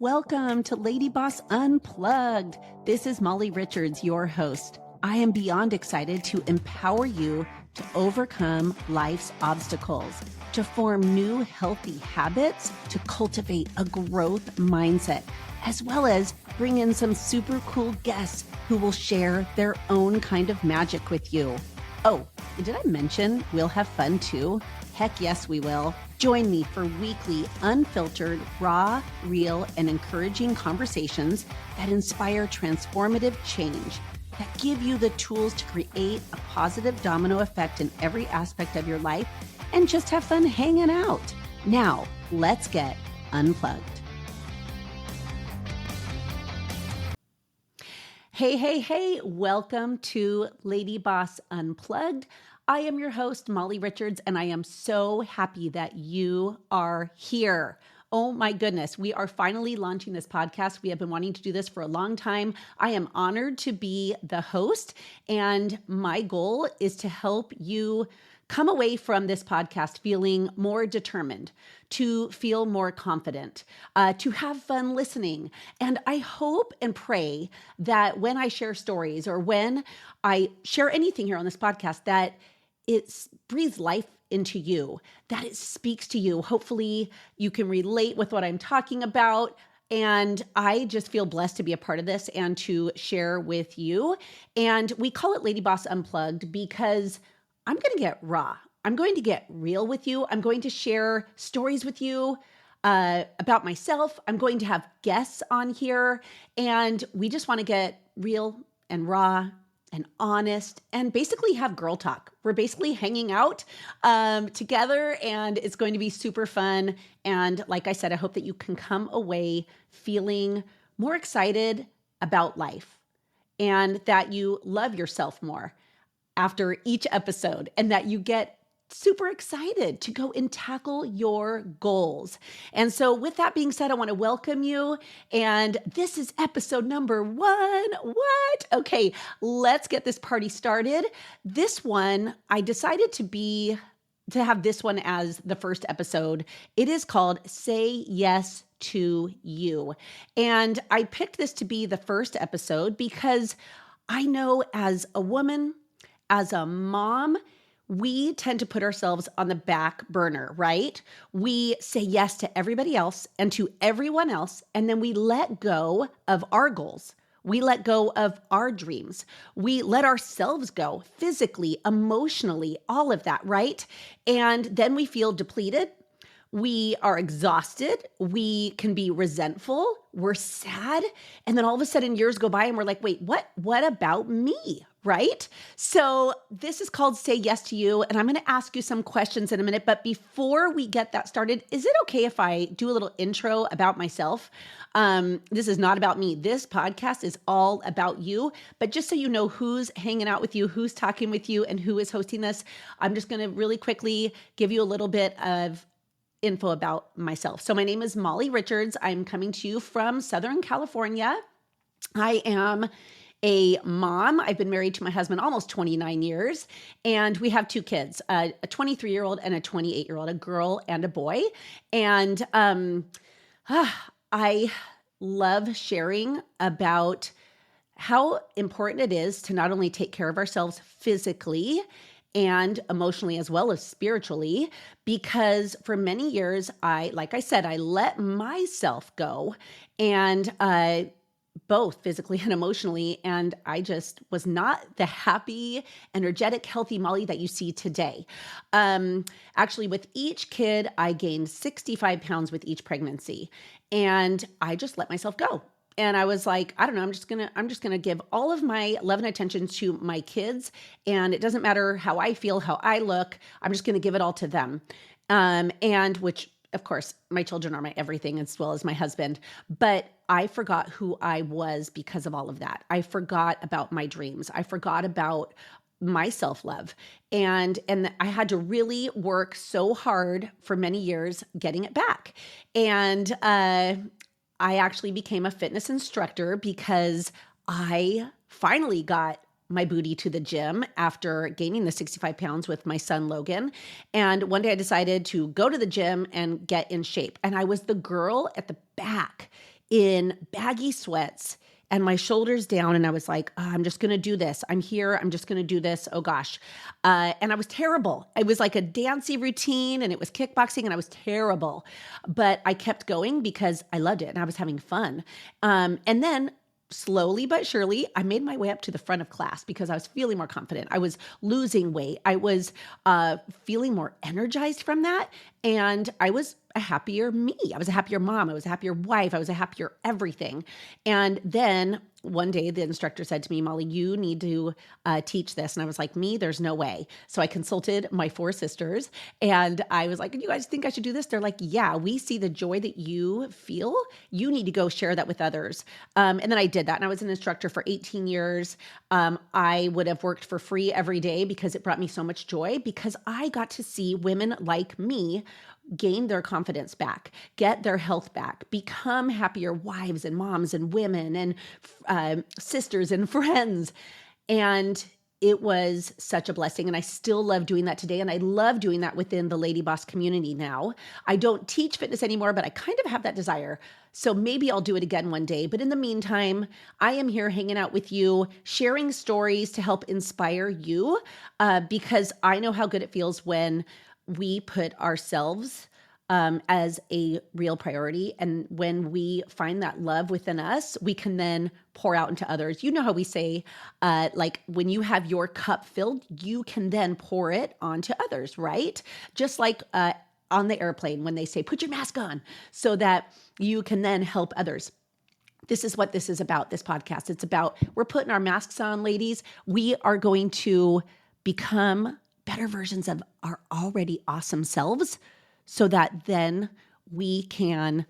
Welcome to LadyBoss Unplugged. This is Molly Richards, your host. I am beyond excited to empower you to overcome life's obstacles, to form new healthy habits, to cultivate a growth mindset, as well as bring in some super cool guests who will share their own kind of magic with you. Oh, did I mention we'll have fun too? Heck yes, we will. Join me for weekly, unfiltered, raw, real, and encouraging conversations that inspire transformative change, that give you the tools to create a positive domino effect in every aspect of your life, and just have fun hanging out. Now, let's get unplugged. Hey, welcome to LadyBoss Unplugged. I am your host, Molly Richards, and I am so happy that you are here. Oh my goodness, we are finally launching this podcast. We have been wanting to do this for a long time. I am honored to be the host, and my goal is to help you come away from this podcast feeling more determined, to feel more confident, to have fun listening. And I hope and pray that when I share stories or when I share anything here on this podcast, that it breathes life into you, that it speaks to you. Hopefully you can relate with what I'm talking about. And I just feel blessed to be a part of this and to share with you. And we call it LadyBoss Unplugged because I'm going to get raw. I'm going to get real with you. I'm going to share stories with you about myself. I'm going to have guests on here, and we just want to get real and raw and honest and basically have girl talk. We're basically hanging out together, and it's going to be super fun. And like I said, I hope that you can come away feeling more excited about life and that you love yourself more after each episode, and that you get super excited to go and tackle your goals. And so with that being said, I want to welcome you. And this is episode number 1. What? Okay, let's get this party started. This one, I decided to have this one as the first episode. It is called Say Yes to You. And I picked this to be the first episode because I know as a woman, as a mom, we tend to put ourselves on the back burner, right? We say yes to everybody else and to everyone else, and then we let go of our goals. We let go of our dreams. We let ourselves go physically, emotionally, all of that, right? And then we feel depleted. We are exhausted. We can be resentful. We're sad. And then all of a sudden years go by and we're like, wait, what about me? Right? So this is called Say Yes to You. And I'm going to ask you some questions in a minute. But before we get that started, is it okay if I do a little intro about myself? This is not about me. This podcast is all about you. But just so you know who's hanging out with you, who's talking with you, and who is hosting this, I'm just going to really quickly give you a little bit of info about myself. So my name is Molly Richards. I'm coming to you from Southern California. I am a mom. I've been married to my husband almost 29 years, and we have 2 kids, a 23-year-old and a 28-year-old, a girl and a boy. And I love sharing about how important it is to not only take care of ourselves physically and emotionally as well as spiritually, because for many years, like I said, I let myself go, and both physically and emotionally, and I just was not the happy, energetic, healthy Molly that you see today. Actually, with each kid, I gained 65 pounds with each pregnancy, and I just let myself go. And I was like, I don't know, I'm just gonna give all of my love and attention to my kids, and it doesn't matter how I feel, how I look. I'm just gonna give it all to them, and which, of course, my children are my everything, as well as my husband. But I forgot who I was because of all of that. I forgot about my dreams. I forgot about my self-love. And I had to really work so hard for many years getting it back. And I actually became a fitness instructor because I finally got my booty to the gym after gaining the 65 pounds with my son, Logan. And one day I decided to go to the gym and get in shape. And I was the girl at the back in baggy sweats and my shoulders down. And I was like, "Oh, I'm just going to do this. I'm here. I'm just going to do this. Oh gosh." And I was terrible. It was like a dancey routine and it was kickboxing and I was terrible. But I kept going because I loved it and I was having fun. And then slowly but surely, I made my way up to the front of class because I was feeling more confident. I was losing weight. I was feeling more energized from that. And I was a happier me. I was a happier mom. I was a happier wife. I was a happier everything. And then one day the instructor said to me, "Molly, you need to teach this." And I was like, "Me? There's no way." So I consulted my 4 sisters and I was like, "Do you guys think I should do this?" They're like, "Yeah, we see the joy that you feel. You need to go share that with others." And then I did that. And I was an instructor for 18 years. I would have worked for free every day because it brought me so much joy because I got to see women like me gain their confidence back, get their health back, become happier wives and moms and women and sisters and friends. And it was such a blessing. And I still love doing that today. And I love doing that within the Lady Boss community now. I don't teach fitness anymore, but I kind of have that desire. So maybe I'll do it again one day. But in the meantime, I am here hanging out with you, sharing stories to help inspire you because I know how good it feels when we put ourselves as a real priority. And when we find that love within us, we can then pour out into others. You know how we say, like when you have your cup filled, you can then pour it onto others, right? Just like on the airplane when they say, "Put your mask on," so that you can then help others. This is what this is about, this podcast. It's about, we're putting our masks on, ladies. We are going to become better versions of our already awesome selves so that then we can,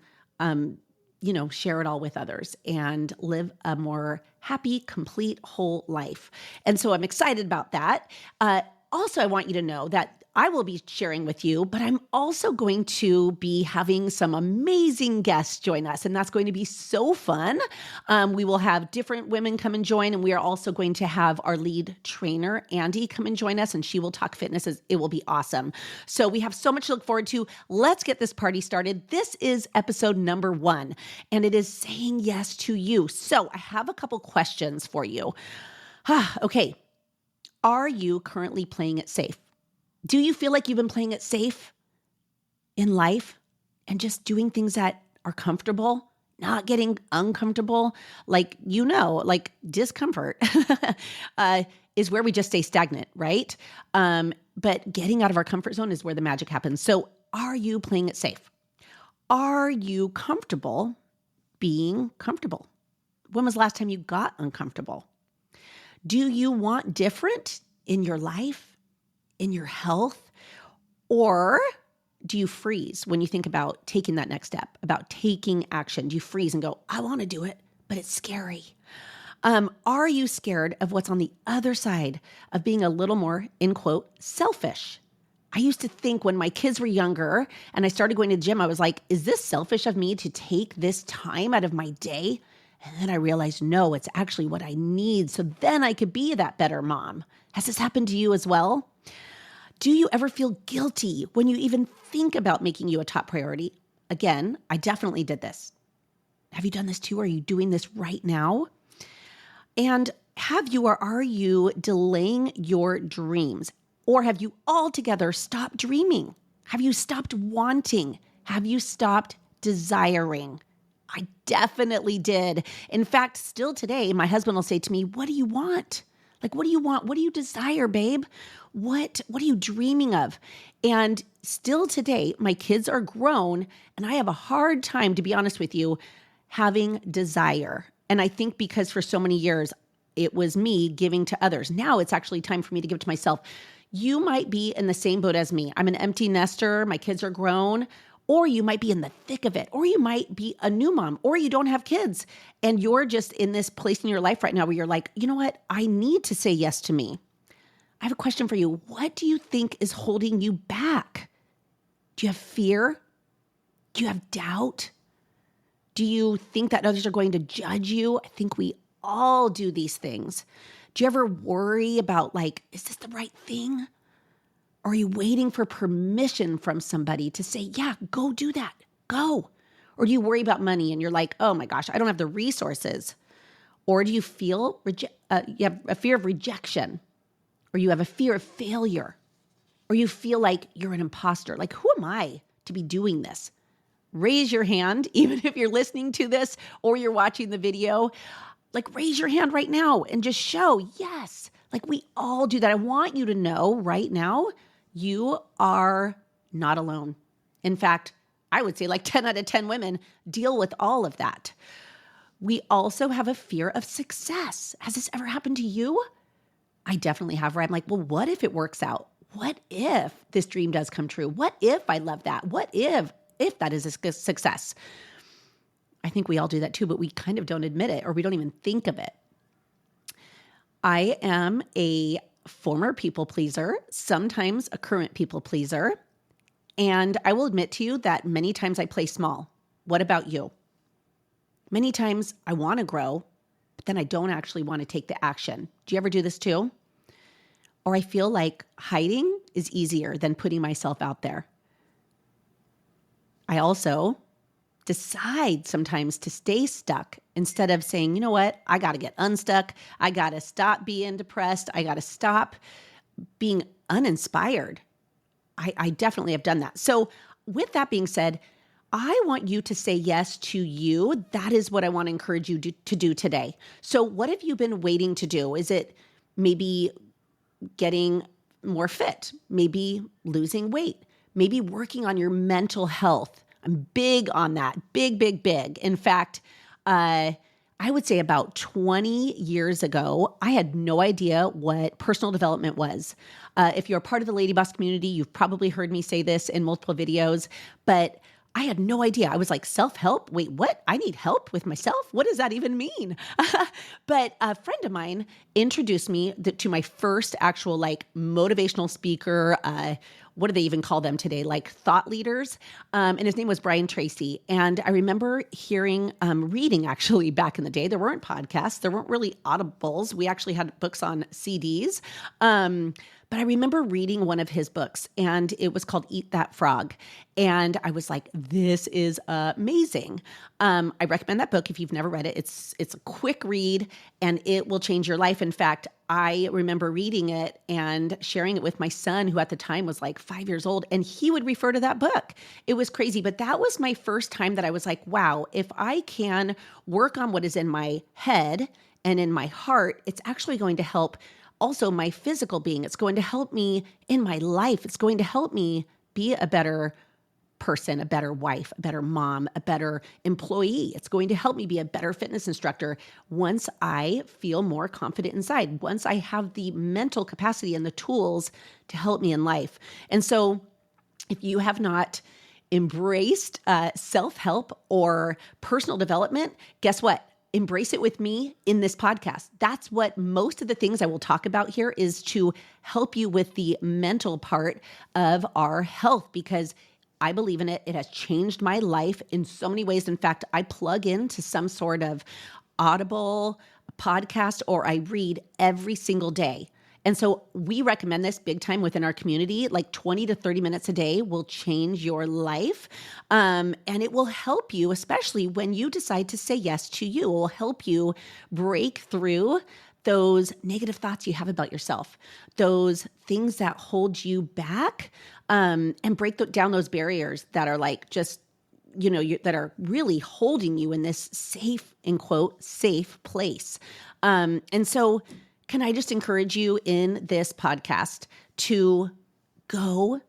share it all with others and live a more happy, complete, whole life. And so I'm excited about that. Also, I want you to know that I will be sharing with you, but I'm also going to be having some amazing guests join us, and that's going to be so fun. We will have different women come and join, and we are also going to have our lead trainer, Andy, come and join us, and she will talk fitness. It will be awesome. So we have so much to look forward to. Let's get this party started. This is episode number 1, and it is saying yes to you. So I have a couple questions for you. Okay. Are you currently playing it safe? Do you feel like you've been playing it safe in life and just doing things that are comfortable, not getting uncomfortable? Like discomfort is where we just stay stagnant, right? But getting out of our comfort zone is where the magic happens. So are you playing it safe? Are you comfortable being comfortable? When was the last time you got uncomfortable? Do you want different in your life, in your health? Or do you freeze when you think about taking that next step, about taking action? Do you freeze and go, "I want to do it, but it's scary"? Are you scared of what's on the other side of being a little more, in quote, selfish? I used to think when my kids were younger and I started going to the gym, I was like, is this selfish of me to take this time out of my day? And then I realized, no, it's actually what I need. So then I could be that better mom. Has this happened to you as well? Do you ever feel guilty when you even think about making you a top priority? Again, I definitely did this. Have you done this too? Are you doing this right now? And have you or are you delaying your dreams? Or have you altogether stopped dreaming? Have you stopped wanting? Have you stopped desiring? I definitely did. In fact, still today, my husband will say to me, "What do you want? Like, what do you want? What do you desire, babe? What are you dreaming of?" And still today, my kids are grown and I have a hard time, to be honest with you, having desire. And I think because for so many years, it was me giving to others. Now it's actually time for me to give to myself. You might be in the same boat as me. I'm an empty nester. My kids are grown. Or you might be in the thick of it, or you might be a new mom, or you don't have kids, and you're just in this place in your life right now where you're like, you know what? I need to say yes to me. I have a question for you. What do you think is holding you back? Do you have fear? Do you have doubt? Do you think that others are going to judge you? I think we all do these things. Do you ever worry about is this the right thing? Or are you waiting for permission from somebody to say, yeah, go do that, go? Or do you worry about money and you're like, oh my gosh, I don't have the resources? Or do you feel you have a fear of rejection, or you have a fear of failure, or you feel like you're an imposter? Like, who am I to be doing this? Raise your hand, even if you're listening to this or you're watching the video. Like, raise your hand right now and just show, yes. Like, we all do that. I want you to know right now, you are not alone. In fact, I would say like 10 out of 10 women deal with all of that. We also have a fear of success. Has this ever happened to you? I definitely have, where I'm like, well, what if it works out? What if this dream does come true? What if I love that? What if that is a success? I think we all do that too, but we kind of don't admit it, or we don't even think of it. I am a former people pleaser, sometimes a current people pleaser. And I will admit to you that many times I play small. What about you? Many times I want to grow, but then I don't actually want to take the action. Do you ever do this too? Or I feel like hiding is easier than putting myself out there. I also decide sometimes to stay stuck instead of saying, you know what, I got to get unstuck. I got to stop being depressed. I got to stop being uninspired. I definitely have done that. So with that being said, I want you to say yes to you. That is what I want to encourage you to do today. So what have you been waiting to do? Is it maybe getting more fit, maybe losing weight, maybe working on your mental health? I'm big on that. Big, big, big. In fact, I would say about 20 years ago, I had no idea what personal development was. If you're a part of the LadyBoss community, you've probably heard me say this in multiple videos, but I had no idea. I was like, self-help? Wait, what? I need help with myself? What does that even mean? But a friend of mine introduced me to my first actual like motivational speaker. What do they even call them today? Like thought leaders. And his name was Brian Tracy. And I remember reading actually back in the day. There weren't podcasts. There weren't really audibles. We actually had books on CDs. But I remember reading one of his books, and it was called Eat That Frog. And I was like, this is amazing. I recommend that book if you've never read it. It's a quick read, and it will change your life. In fact, I remember reading it and sharing it with my son, who at the time was like 5 years old, and he would refer to that book. It was crazy. But that was my first time that I was like, wow, if I can work on what is in my head and in my heart, it's actually going to help also my physical being. It's going to help me in my life. It's going to help me be a better person, a better wife, a better mom, a better employee. It's going to help me be a better fitness instructor once I feel more confident inside, once I have the mental capacity and the tools to help me in life. And so if you have not embraced self-help or personal development, guess what? Embrace it with me in this podcast. That's what most of the things I will talk about here is to help you with the mental part of our health, because I believe in it. It has changed my life in so many ways. In fact, I plug into some sort of Audible podcast or I read every single day. And so we recommend this big time within our community. Like 20 to 30 minutes a day will change your life. And it will help you, especially when you decide to say yes to you. It will help you break through those negative thoughts you have about yourself, those things that hold you back, and break down those barriers that are like just, that are really holding you in this safe, in quote, safe place. And so can I just encourage you in this podcast to go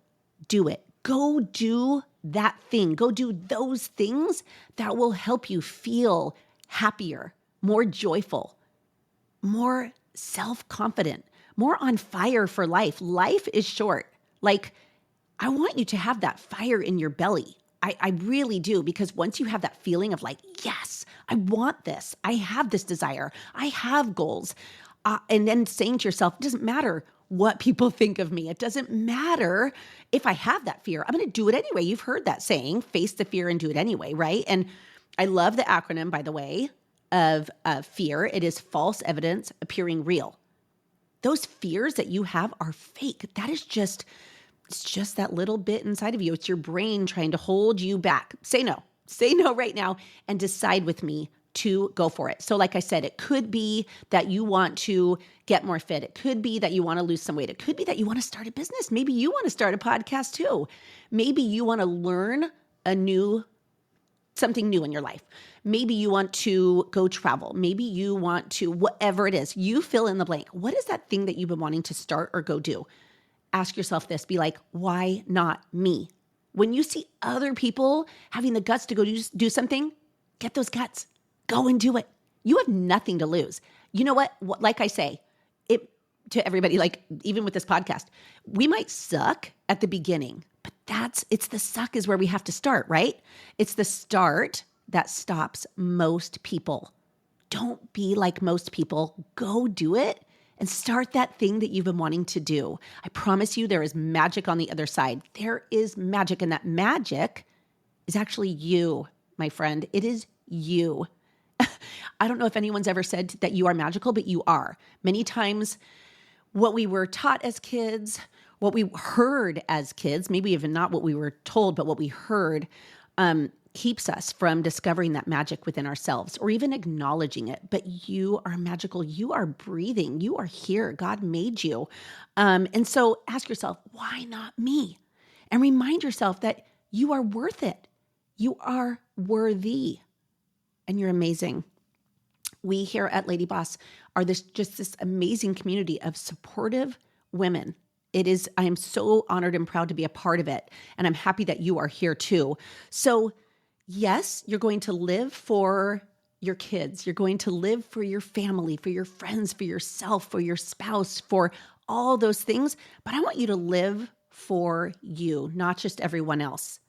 do it? Go do that thing. Go do those things that will help you feel happier, more joyful, more self-confident, more on fire for life. Life is short. Like, I want you to have that fire in your belly. I really do, because once you have that feeling of like, yes, I want this. I have this desire. I have goals. And then saying to yourself, it doesn't matter what people think of me. It doesn't matter if I have that fear. I'm going to do it anyway. You've heard that saying, face the fear and do it anyway, right? And I love the acronym, by the way, of fear. It is false evidence appearing real. Those fears that you have are fake. That is it's just that little bit inside of you. It's your brain trying to hold you back. Say no. Say no right now and decide with me to go for it. So like I said, it could be that you want to get more fit. It could be that you want to lose some weight. It could be that you want to start a business. Maybe you want to start a podcast too. Maybe you want to learn something new in your life. Maybe you want to go travel. Maybe you want to, whatever it is, you fill in the blank. What is that thing that you've been wanting to start or go do? Ask yourself this, be like, why not me? When you see other people having the guts to go do something, get those guts, go and do it. You have nothing to lose. You know what? Like I say, to everybody, like even with this podcast, we might suck at the beginning, but it's the suck is where we have to start, right? It's the start that stops most people. Don't be like most people. Go do it and start that thing that you've been wanting to do. I promise you there is magic on the other side. There is magic, and that magic is actually you, my friend. It is you. I don't know if anyone's ever said that you are magical, but you are. Many times what we were taught as kids, what we heard as kids, maybe even not what we were told, but what we heard, keeps us from discovering that magic within ourselves or even acknowledging it. But you are magical. You are breathing. You are here. God made you. And so ask yourself, why not me? And remind yourself that you are worth it. You are worthy. And you're amazing. We here at LadyBoss are this amazing community of supportive women. I am so honored and proud to be a part of it. And I'm happy that you are here too. So yes, you're going to live for your kids. You're going to live for your family, for your friends, for yourself, for your spouse, for all those things. But I want you to live for you, not just everyone else.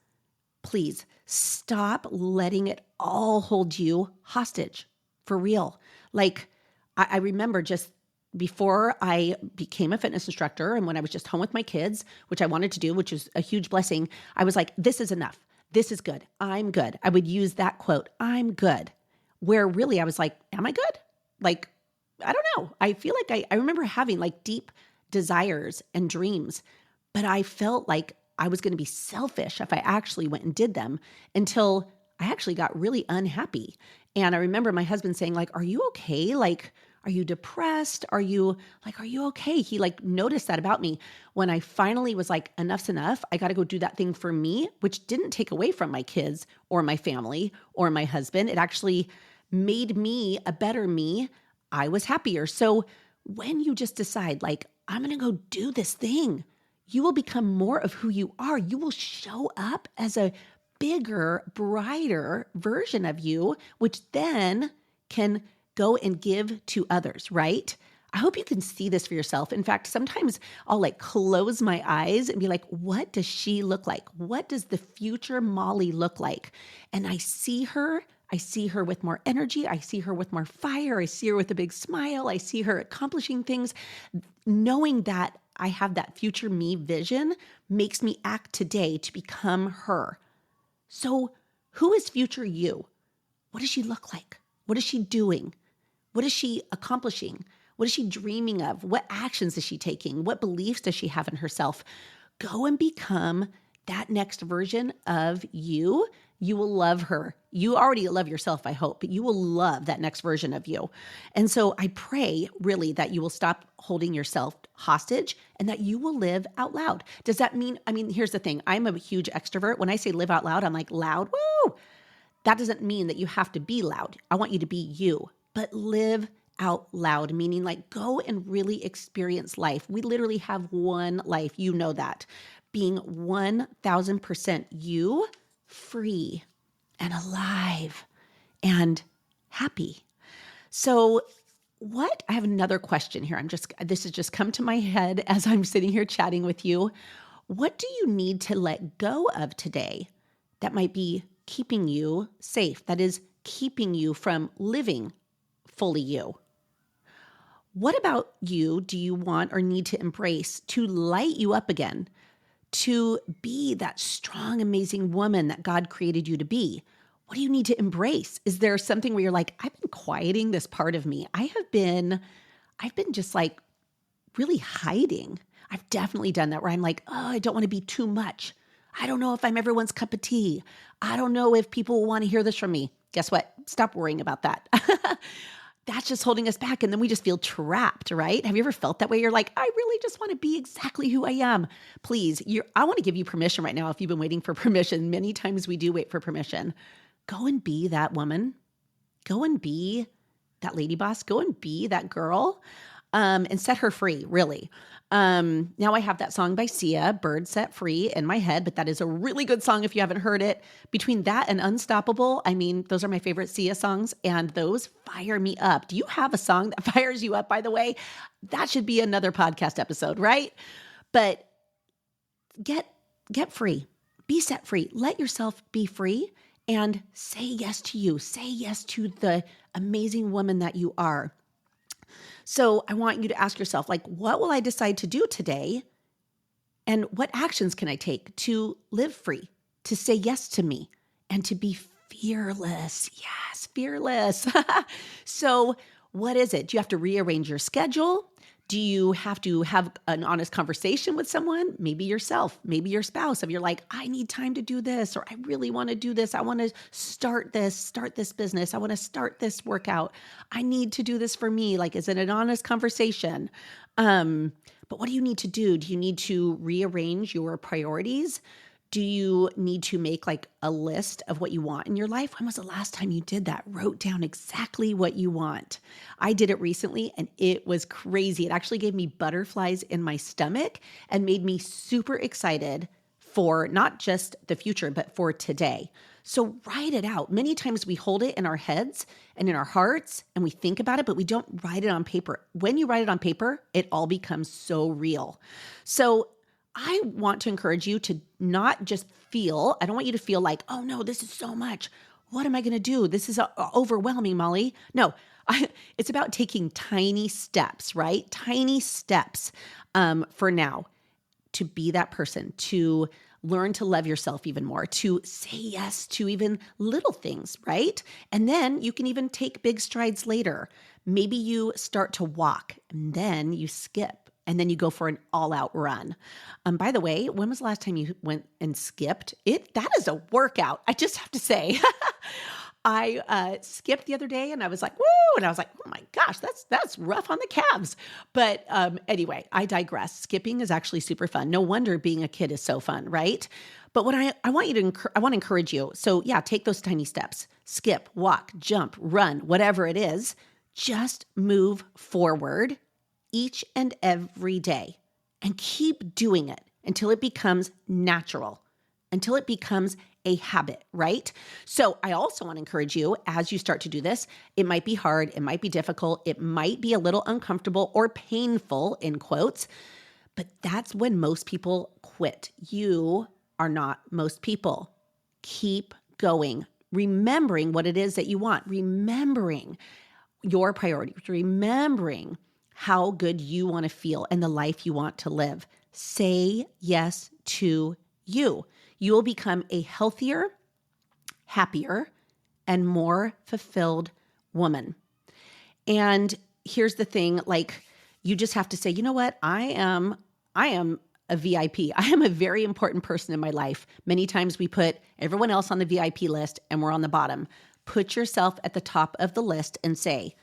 Please stop letting it all hold you hostage, for real. Like I remember just before I became a fitness instructor and when I was just home with my kids, which I wanted to do, which is a huge blessing, I was like, this is enough. This is good. I'm good. I would use that quote, I'm good. Where really I was like, am I good? Like, I don't know. I feel like I remember having like deep desires and dreams, but I felt like I was going to be selfish if I actually went and did them until I actually got really unhappy. And I remember my husband saying like, are you okay? Like, are you depressed? Are you okay? He like noticed that about me when I finally was like, enough's enough. I got to go do that thing for me, which didn't take away from my kids or my family or my husband. It actually made me a better me. I was happier. So when you just decide like, I'm going to go do this thing, you will become more of who you are. You will show up as a bigger, brighter version of you, which then can go and give to others, right? I hope you can see this for yourself. In fact, sometimes I'll like close my eyes and be like, what does she look like? What does the future Molly look like? And I see her with more energy. I see her with more fire. I see her with a big smile. I see her accomplishing things. Knowing that I have that future me vision makes me act today to become her. So who is future you? What does she look like? What is she doing? What is she accomplishing? What is she dreaming of? What actions is she taking? What beliefs does she have in herself? Go and become that next version of you. You will love her. You already love yourself, I hope, but you will love that next version of you. And so I pray really that you will stop holding yourself hostage and that you will live out loud. Does that mean, here's the thing. I'm a huge extrovert. When I say live out loud, I'm like loud, woo! That doesn't mean that you have to be loud. I want you to be you, but live out loud, meaning like go and really experience life. We literally have one life. You know that. Being 1000% you, free and alive and happy. So I have another question here. This has just come to my head as I'm sitting here chatting with you. What do you need to let go of today that might be keeping you safe? That is keeping you from living fully you. What about you do you want or need to embrace to light you up again, to be that strong, amazing woman that God created you to be? What do you need to embrace? Is there something where you're like, I've been quieting this part of me. I've been just like really hiding. I've definitely done that where I'm like, oh, I don't want to be too much. I don't know if I'm everyone's cup of tea. I don't know if people want to hear this from me. Guess what? Stop worrying about that. That's just holding us back. And then we just feel trapped, right? Have you ever felt that way? You're like, I really just want to be exactly who I am. Please, I want to give you permission right now. If you've been waiting for permission, many times we do wait for permission. Go and be that woman. Go and be that lady boss. Go and be that girl, and set her free, really. Now I have that song by Sia, Bird Set Free, in my head, but that is a really good song if you haven't heard it. Between that and Unstoppable, I mean, those are my favorite Sia songs, and those fire me up. Do you have a song that fires you up, by the way? That should be another podcast episode, right? But get free. Be set free. Let yourself be free and say yes to you. Say yes to the amazing woman that you are. So I want you to ask yourself, like, what will I decide to do today? And what actions can I take to live free, to say yes to me, and to be fearless? Yes, fearless. So what is it? Do you have to rearrange your schedule? Do you have to have an honest conversation with someone? Maybe yourself, maybe your spouse. If you're like, I need time to do this, or I really want to do this. I want to start this business. I want to start this workout. I need to do this for me. Like, is it an honest conversation? But what do you need to do? Do you need to rearrange your priorities? Do you need to make like a list of what you want in your life? When was the last time you did that? Wrote down exactly what you want. I did it recently and it was crazy. It actually gave me butterflies in my stomach and made me super excited for not just the future, but for today. So write it out. Many times we hold it in our heads and in our hearts and we think about it, but we don't write it on paper. When you write it on paper, it all becomes so real. So I want to encourage you to not just feel, I don't want you to feel like, oh no, this is so much. What am I going to do? This is overwhelming, Molly. No, it's about taking tiny steps, right? Tiny steps for now to be that person, to learn to love yourself even more, to say yes to even little things, right? And then you can even take big strides later. Maybe you start to walk and then you skip. And then you go for an all-out run. By the way, when was the last time you went and skipped? That is a workout. I just have to say, I skipped the other day and I was like, woo! And I was like, oh my gosh, that's rough on the calves. But anyway, I digress. Skipping is actually super fun. No wonder being a kid is so fun, right? But what I want to encourage you. So yeah, take those tiny steps. Skip, walk, jump, run, whatever it is. Just move forward each and every day and keep doing it until it becomes natural, until it becomes a habit, right? So I also want to encourage you as you start to do this, it might be hard, it might be difficult, it might be a little uncomfortable or painful in quotes, but that's when most people quit. You are not most people. Keep going, remembering what it is that you want, remembering your priorities, remembering how good you want to feel and the life you want to live. Say yes to you. You will become a healthier, happier, and more fulfilled woman. And here's the thing, like, you just have to say, you know what? I am a VIP. I am a very important person in my life. Many times we put everyone else on the VIP list and we're on the bottom. Put yourself at the top of the list and say,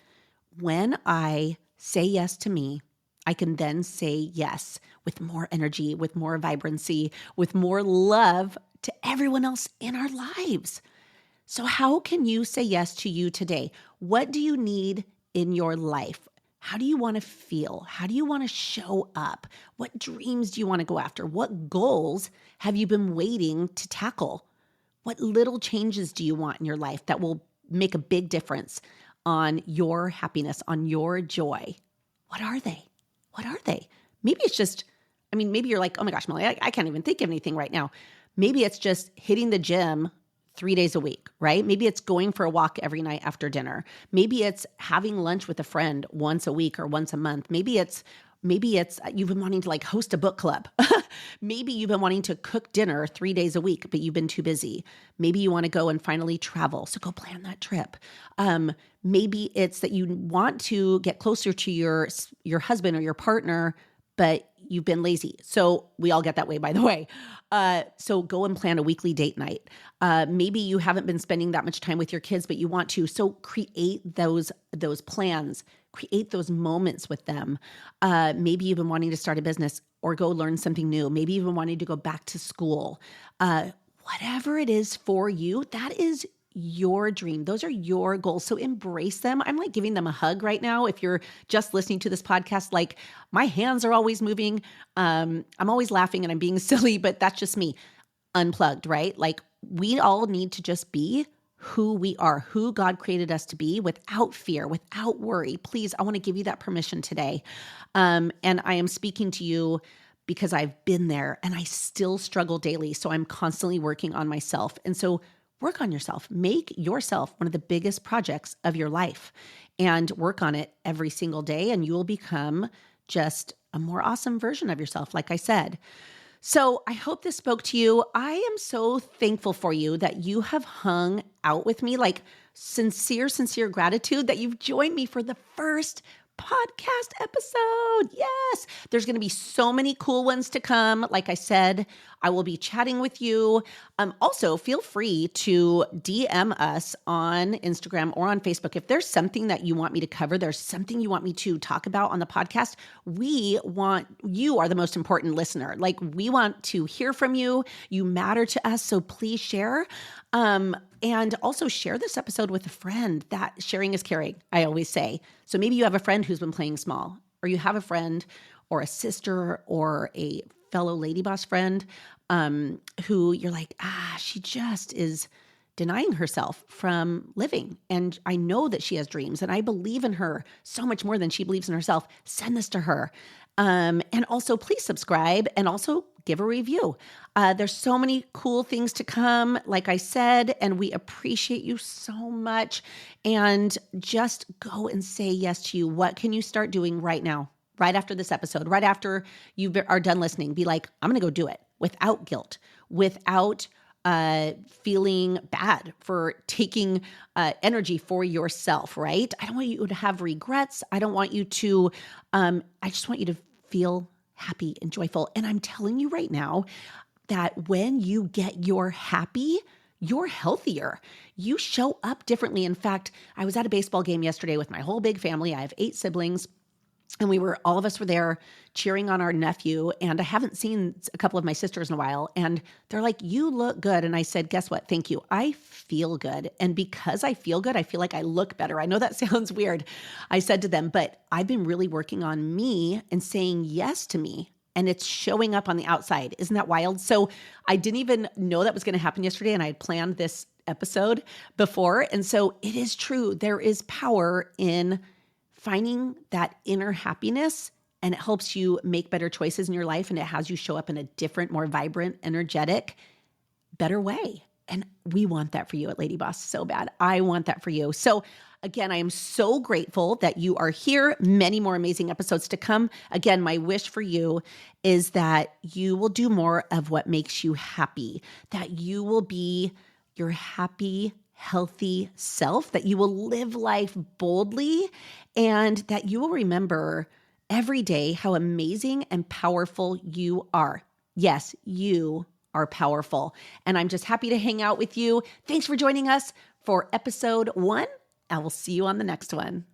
when I say yes to me, I can then say yes with more energy, with more vibrancy, with more love to everyone else in our lives. So how can you say yes to you today? What do you need in your life? How do you want to feel? How do you want to show up? What dreams do you want to go after? What goals have you been waiting to tackle? What little changes do you want in your life that will make a big difference on your happiness, on your joy? What are they? What are they? Maybe it's just, maybe you're like, oh my gosh, Molly, I can't even think of anything right now. Maybe it's just hitting the gym 3 days a week, right? Maybe it's going for a walk every night after dinner. Maybe it's having lunch with a friend once a week or once a month. Maybe it's you've been wanting to like host a book club. Maybe you've been wanting to cook dinner 3 days a week, but you've been too busy. Maybe you want to go and finally travel. So go plan that trip. Maybe it's that you want to get closer to your husband or your partner, but you've been lazy. So we all get that way, by the way. So go and plan a weekly date night. Maybe you haven't been spending that much time with your kids, but you want to. So create those plans, create those moments with them. Maybe you've been wanting to start a business or go learn something new. Maybe you've been wanting to go back to school. Whatever it is for you, that is your dream. Those are your goals. So embrace them. I'm like giving them a hug right now. If you're just listening to this podcast, like my hands are always moving. I'm always laughing and I'm being silly, but that's just me. Unplugged, right? Like we all need to just be who we are, who God created us to be without fear, without worry. Please, I want to give you that permission today. And I am speaking to you because I've been there and I still struggle daily. So I'm constantly working on myself. And so work on yourself. Make yourself one of the biggest projects of your life and work on it every single day. And you will become just a more awesome version of yourself, like I said. So I hope this spoke to you. I am so thankful for you that you have hung out with me, like sincere gratitude that you've joined me for the first podcast episode. Yes, there's going to be so many cool ones to come. Like I said, I will be chatting with you. Also, feel free to DM us on Instagram or on Facebook. If there's something that you want me to cover, there's something you want me to talk about on the podcast, you are the most important listener. Like we want to hear from you. You matter to us. So please share. And also share this episode with a friend. That sharing is caring, I always say. So maybe you have a friend who's been playing small, or you have a friend or a sister or a fellow Lady Boss friend who you're like, she just is denying herself from living. And I know that she has dreams and I believe in her so much more than she believes in herself. Send this to her. And also please subscribe and also give a review. There's so many cool things to come, like I said, and we appreciate you so much. And just go and say yes to you. What can you start doing right now, right after this episode, right after you are done listening? Be like, I'm going to go do it without guilt, without feeling bad for taking energy for yourself, right? I don't want you to have regrets. I don't want you to, I just want you to feel happy and joyful. And I'm telling you right now that when you get your happy, you're healthier. You show up differently. In fact, I was at a baseball game yesterday with my whole big family. I have 8 siblings. And all of us were there cheering on our nephew. And I haven't seen a couple of my sisters in a while. And they're like, you look good. And I said, guess what? Thank you. I feel good. And because I feel good, I feel like I look better. I know that sounds weird. I said to them, but I've been really working on me and saying yes to me. And it's showing up on the outside. Isn't that wild? So I didn't even know that was going to happen yesterday. And I had planned this episode before. And so it is true. There is power in finding that inner happiness, and it helps you make better choices in your life, and it has you show up in a different, more vibrant, energetic, better way. And we want that for you at Lady Boss so bad. I want that for you. So again, I am so grateful that you are here. Many more amazing episodes to come. Again, my wish for you is that you will do more of what makes you happy, that you will be your happy, healthy self, that you will live life boldly, and that you will remember every day how amazing and powerful you are. Yes, you are powerful. And I'm just happy to hang out with you. Thanks for joining us for episode 1. I will see you on the next one.